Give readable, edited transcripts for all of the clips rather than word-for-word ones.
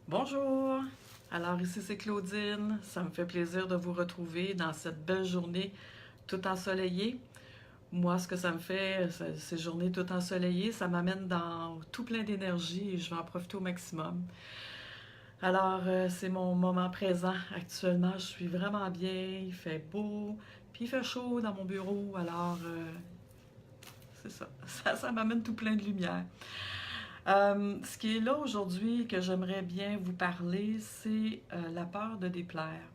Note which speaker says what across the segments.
Speaker 1: Bonjour! Alors ici c'est Claudine, ça me fait plaisir de vous retrouver dans cette belle journée tout ensoleillée. Moi, ce que ça me fait, ces journées tout ensoleillées, ça m'amène dans tout plein d'énergie et je vais en profiter au maximum. Alors, c'est mon moment présent. Actuellement, je suis vraiment bien, il fait beau, puis il fait chaud dans mon bureau, alors c'est ça. Ça m'amène tout plein de lumière. Ce qui est là aujourd'hui que j'aimerais bien vous parler, c'est la peur de déplaire.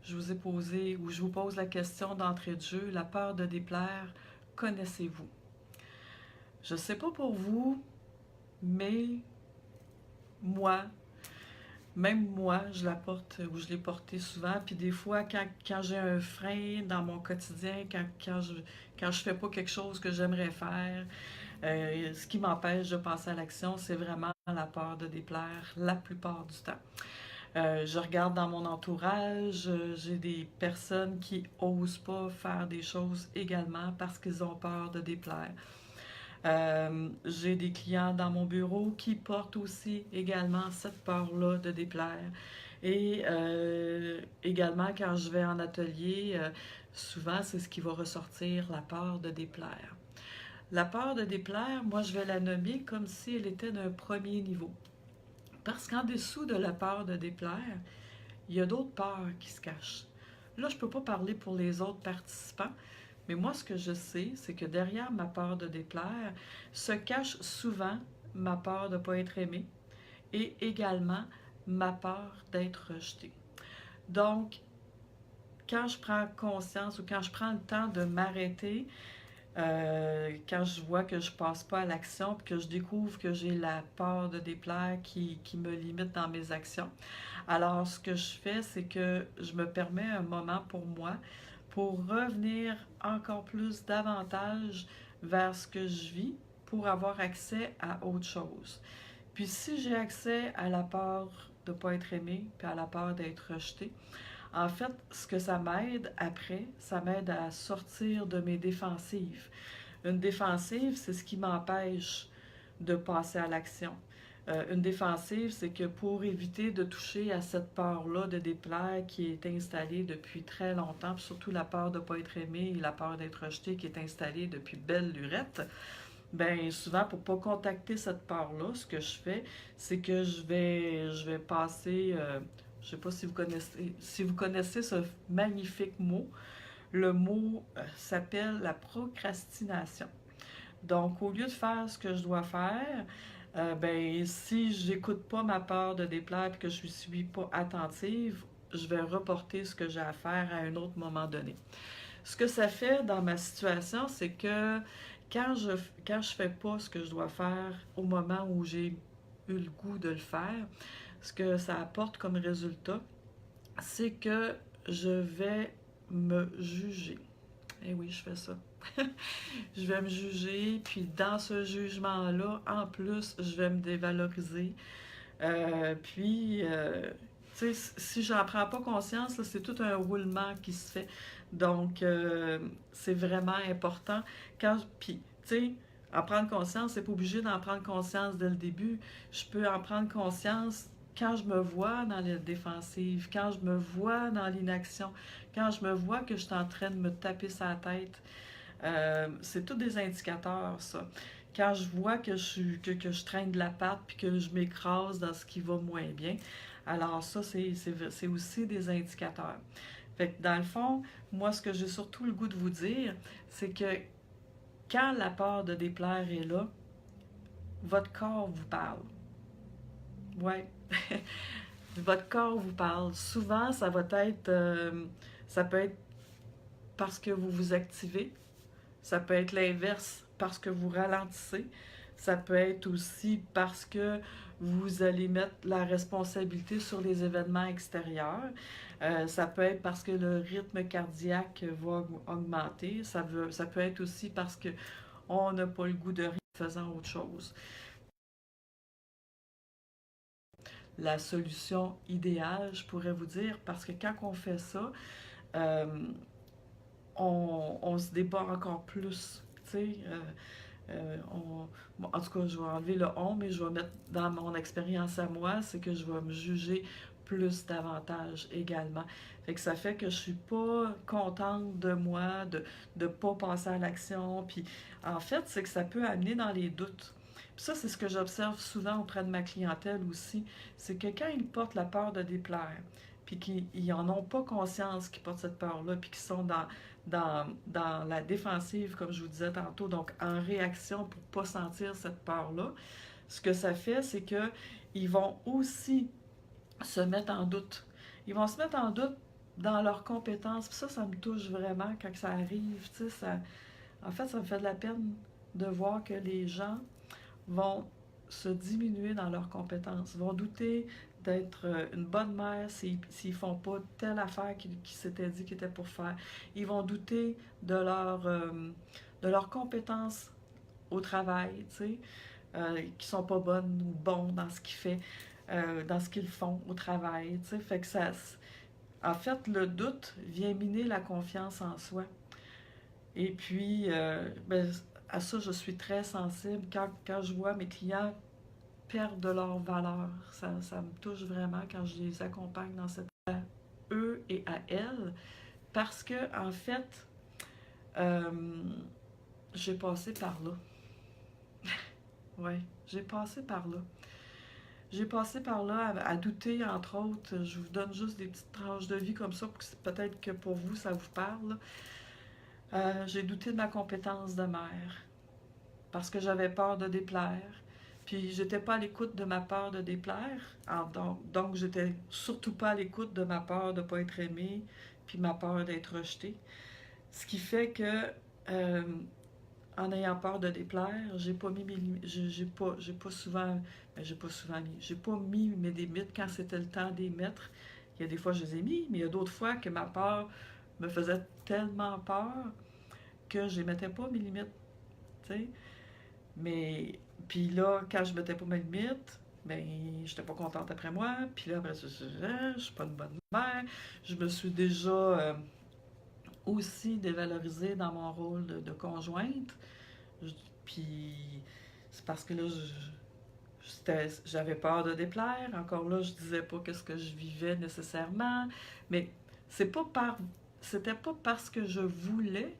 Speaker 1: Je vous ai posé, ou je vous pose la question d'entrée de jeu, la peur de déplaire, connaissez-vous? Je ne sais pas pour vous, mais moi, même moi, je la porte, ou je l'ai portée souvent, puis des fois, quand j'ai un frein dans mon quotidien, quand je fais pas quelque chose que j'aimerais faire, ce qui m'empêche de passer à l'action, c'est vraiment la peur de déplaire la plupart du temps. Je regarde dans mon entourage, j'ai des personnes qui osent pas faire des choses également parce qu'ils ont peur de déplaire. J'ai des clients dans mon bureau qui portent aussi également cette peur-là de déplaire. Et également, quand je vais en atelier, souvent c'est ce qui va ressortir, la peur de déplaire. La peur de déplaire, moi je vais la nommer comme si elle était d'un premier niveau. Parce qu'en dessous de la peur de déplaire, il y a d'autres peurs qui se cachent. Là, je ne peux pas parler pour les autres participants, mais moi, ce que je sais, c'est que derrière ma peur de déplaire se cache souvent ma peur de ne pas être aimée et également ma peur d'être rejetée. Donc, quand je prends conscience ou quand je prends le temps de m'arrêter, quand je vois que je passe pas à l'action puis que je découvre que j'ai la peur de déplaire qui me limite dans mes actions, alors ce que je fais, c'est que je me permets un moment pour moi pour revenir encore plus davantage vers ce que je vis pour avoir accès à autre chose. Puis si j'ai accès à la peur de ne pas être aimé puis à la peur d'être rejeté, en fait, ce que ça m'aide après, ça m'aide à sortir de mes défensives. Une défensive, c'est ce qui m'empêche de passer à l'action. Une défensive, c'est que pour éviter de toucher à cette peur-là de déplaire qui est installée depuis très longtemps, puis surtout la peur de ne pas être aimé et la peur d'être rejeté qui est installée depuis belle lurette, ben souvent pour ne pas contacter cette peur-là, ce que je fais, c'est que je vais passer, je ne sais pas si vous connaissez ce magnifique mot. Le mot s'appelle la procrastination. Donc, au lieu de faire ce que je dois faire, ben, si j'écoute pas ma peur de déplaire et que je ne suis pas attentive, je vais reporter ce que j'ai à faire à un autre moment donné. Ce que ça fait dans ma situation, c'est que quand je quand je fais pas ce que je dois faire au moment où j'ai eu le goût de le faire, ce que ça apporte comme résultat, c'est que je vais me juger. Eh oui, je fais ça. Je vais me juger, puis dans ce jugement-là, en plus, je vais me dévaloriser. Tu sais, si j'en prends pas conscience, c'est tout un roulement qui se fait. Donc, c'est vraiment important. Puis, tu sais, en prendre conscience, c'est pas obligé d'en prendre conscience dès le début. Je peux en prendre conscience quand je me vois dans la défensive, quand je me vois dans l'inaction, quand je me vois que je suis en train de me taper sa tête. C'est tous des indicateurs, ça. Quand je vois que je traîne de la patte puis que je m'écrase dans ce qui va moins bien, alors ça, c'est aussi des indicateurs. Fait que dans le fond, moi, ce que j'ai surtout le goût de vous dire, c'est que quand la peur de déplaire est là, votre corps vous parle. Ouais. Votre corps vous parle. Souvent, ça peut être parce que vous vous activez. Ça peut être l'inverse parce que vous ralentissez. Ça peut être aussi parce que vous allez mettre la responsabilité sur les événements extérieurs. Ça peut être parce que le rythme cardiaque va augmenter. Ça peut être aussi parce qu'on n'a pas le goût de rien en faisant autre chose. La solution idéale, je pourrais vous dire, parce que quand on fait ça, euh, on se débat encore plus. Tu sais, Bon, en tout cas, je vais enlever le on, mais je vais mettre dans mon expérience à moi, c'est que je vais me juger plus davantage également. Fait que ça fait que je suis pas contente de moi, de pas passer à l'action. Puis en fait, c'est que ça peut amener dans les doutes. Puis ça, c'est ce que j'observe souvent auprès de ma clientèle aussi. C'est que quand ils portent la peur de déplaire, puis qu'ils n'en ont pas conscience qu'ils portent cette peur-là, puis qu'ils sont dans la défensive, comme je vous disais tantôt, donc en réaction pour ne pas sentir cette peur-là, ce que ça fait, c'est qu'ils vont aussi se mettre en doute. Ils vont se mettre en doute dans leurs compétences. Puis ça me touche vraiment quand ça arrive. Tu sais, en fait, ça me fait de la peine de voir que les gens vont se diminuer dans leurs compétences, vont douter d'être une bonne mère s'ils font pas telle affaire qu'ils s'étaient dit qu'ils étaient pour faire. Ils vont douter de leurs compétences au travail, tu sais, qui sont pas bonnes ou bons dans ce dans ce qu'ils font au travail, tu sais. Fait que en fait, le doute vient miner la confiance en soi. Et puis, ben, à ça, je suis très sensible. Quand je vois mes clients perdre leur valeur, ça me touche vraiment quand je les accompagne dans cette à eux et à elles. Parce que, en fait, euh, j'ai passé par là. Ouais, j'ai passé par là. J'ai passé par là à douter, entre autres. Je vous donne juste des petites tranches de vie comme ça, pour que peut-être que pour vous, ça vous parle. J'ai douté de ma compétence de mère parce que j'avais peur de déplaire. Puis j'étais pas à l'écoute de ma peur de déplaire. Donc j'étais surtout pas à l'écoute de ma peur de pas être aimée, puis ma peur d'être rejetée. Ce qui fait que euh, en ayant peur de déplaire, j'ai pas mis mes limites. J'ai pas souvent, ben, j'ai pas mis mes limites quand c'était le temps d'y mettre. Il y a des fois je les ai mis, mais il y a d'autres fois que ma peur me faisait tellement peur que je ne mettais pas mes limites, tu sais. Mais, puis là, quand je mettais pas mes limites, ben, j'étais pas contente après moi. Puis là, après, je suis pas une bonne mère. Je me suis déjà aussi dévalorisée dans mon rôle de conjointe. Puis c'est parce que là, j'avais peur de déplaire. Encore là, je disais pas qu'est-ce que je vivais nécessairement. Mais c'est pas par, c'était pas parce que je voulais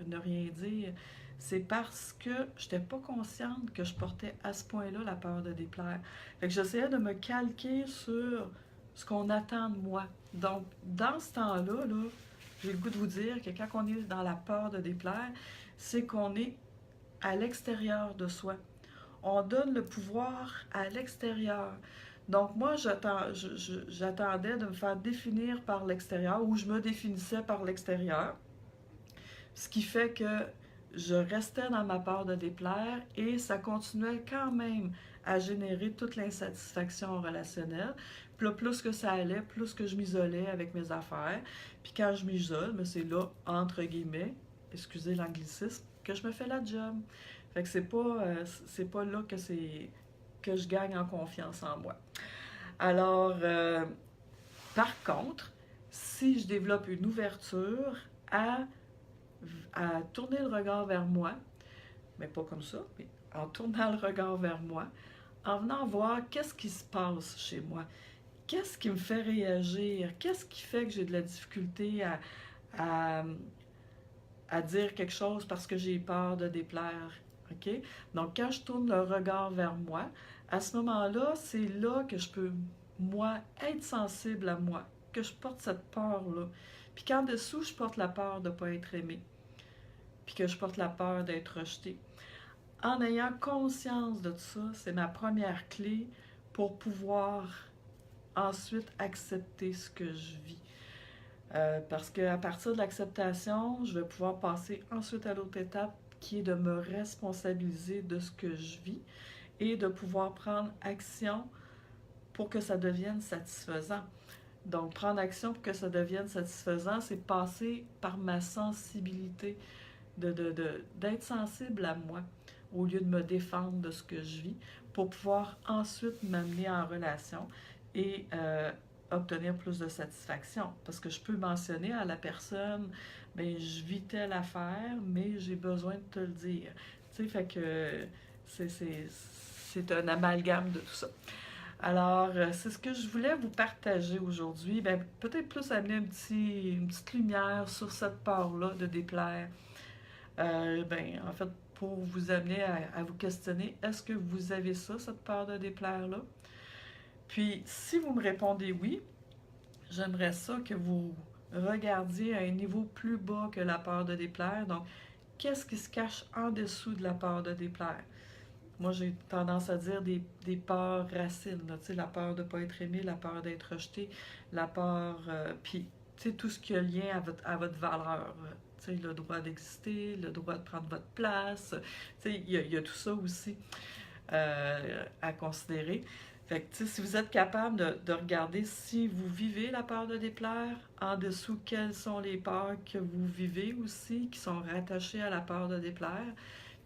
Speaker 1: ne rien dire. C'est parce que je n'étais pas consciente que je portais à ce point-là la peur de déplaire. Fait que j'essayais de me calquer sur ce qu'on attend de moi. Donc, dans ce temps-là, là, j'ai le goût de vous dire que quand on est dans la peur de déplaire, c'est qu'on est à l'extérieur de soi. On donne le pouvoir à l'extérieur. Donc moi, j'attendais de me faire définir par l'extérieur ou je me définissais par l'extérieur. Ce qui fait que je restais dans ma peur de déplaire et ça continuait quand même à générer toute l'insatisfaction relationnelle. Puis là, plus que ça allait, plus que je m'isolais avec mes affaires. Puis quand je m'isole, mais c'est là, entre guillemets, excusez l'anglicisme, que je me fais la job. Fait que c'est pas là que je gagne en confiance en moi. Alors, par contre, si je développe une ouverture à tourner le regard vers moi, mais pas comme ça, mais en tournant le regard vers moi, en venant voir qu'est-ce qui se passe chez moi, qu'est-ce qui me fait réagir, qu'est-ce qui fait que j'ai de la difficulté à, à dire quelque chose parce que j'ai peur de déplaire. OK? Donc, quand je tourne le regard vers moi, à ce moment-là, c'est là que je peux, moi, être sensible à moi, que je porte cette peur-là. Puis qu'en dessous, je porte la peur de ne pas être aimée, puis que je porte la peur d'être rejetée. En ayant conscience de tout ça, c'est ma première clé pour pouvoir ensuite accepter ce que je vis. Parce qu'à partir de l'acceptation, je vais pouvoir passer ensuite à l'autre étape qui est de me responsabiliser de ce que je vis et de pouvoir prendre action pour que ça devienne satisfaisant. Donc, prendre action pour que ça devienne satisfaisant, c'est passer par ma sensibilité, d'être sensible à moi au lieu de me défendre de ce que je vis pour pouvoir ensuite m'amener en relation et obtenir plus de satisfaction. Parce que je peux mentionner à la personne, bien, je vis telle affaire, mais j'ai besoin de te le dire. Tu Tu sais, fait que c'est un amalgame de tout ça. Alors, c'est ce que je voulais vous partager aujourd'hui. Ben, peut-être plus amener une petite lumière sur cette part-là de déplaire. Ben, en fait, pour vous amener à vous questionner, est-ce que vous avez ça, cette part de déplaire-là? Puis, si vous me répondez oui, j'aimerais ça que vous regardiez à un niveau plus bas que la peur de déplaire. Donc, qu'est-ce qui se cache en dessous de la peur de déplaire? Moi, j'ai tendance à dire des peurs racines, là, tu sais, la peur de ne pas être aimé, la peur d'être rejeté, la peur, puis, tu sais, tout ce qui a lien à votre valeur. Tu sais, le droit d'exister, le droit de prendre votre place. Tu sais, il y a tout ça aussi à considérer. Fait que, tu sais, si vous êtes capable de regarder si vous vivez la peur de déplaire, en dessous, quelles sont les peurs que vous vivez aussi, qui sont rattachées à la peur de déplaire.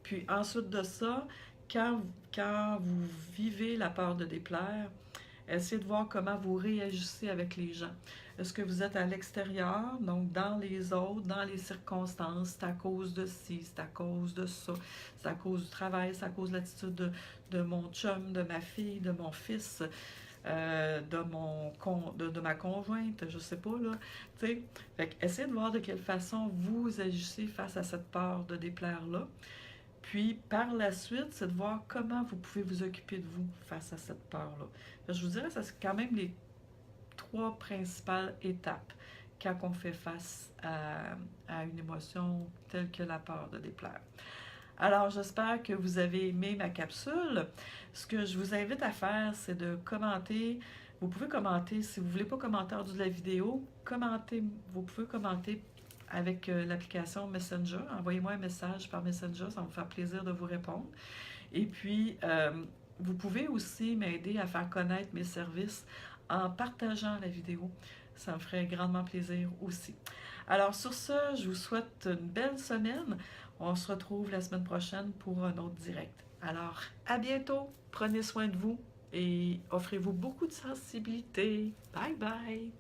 Speaker 1: Puis ensuite de ça, quand vous vivez la peur de déplaire, essayez de voir comment vous réagissez avec les gens. Est-ce que vous êtes à l'extérieur, donc dans les autres, dans les circonstances, c'est à cause de ci, c'est à cause de ça, c'est à cause du travail, c'est à cause de l'attitude de mon chum, de ma fille, de mon fils, de ma conjointe, je sais pas, là, tu sais. Fait que essayez de voir de quelle façon vous agissez face à cette peur de déplaire-là. Puis, par la suite, c'est de voir comment vous pouvez vous occuper de vous face à cette peur-là. Je vous dirais que c'est quand même les trois principales étapes quand on fait face à une émotion telle que la peur de déplaire. Alors, j'espère que vous avez aimé ma capsule. Ce que je vous invite à faire, c'est de commenter. Vous pouvez commenter, si vous ne voulez pas commenter en dessous de la vidéo, vous pouvez commenter avec l'application Messenger. Envoyez-moi un message par Messenger, ça va me faire plaisir de vous répondre. Et puis, vous pouvez aussi m'aider à faire connaître mes services en partageant la vidéo. Ça me ferait grandement plaisir aussi. Alors sur ce, je vous souhaite une belle semaine. On se retrouve la semaine prochaine pour un autre direct. Alors, à bientôt. Prenez soin de vous et offrez-vous beaucoup de sensibilité. Bye bye!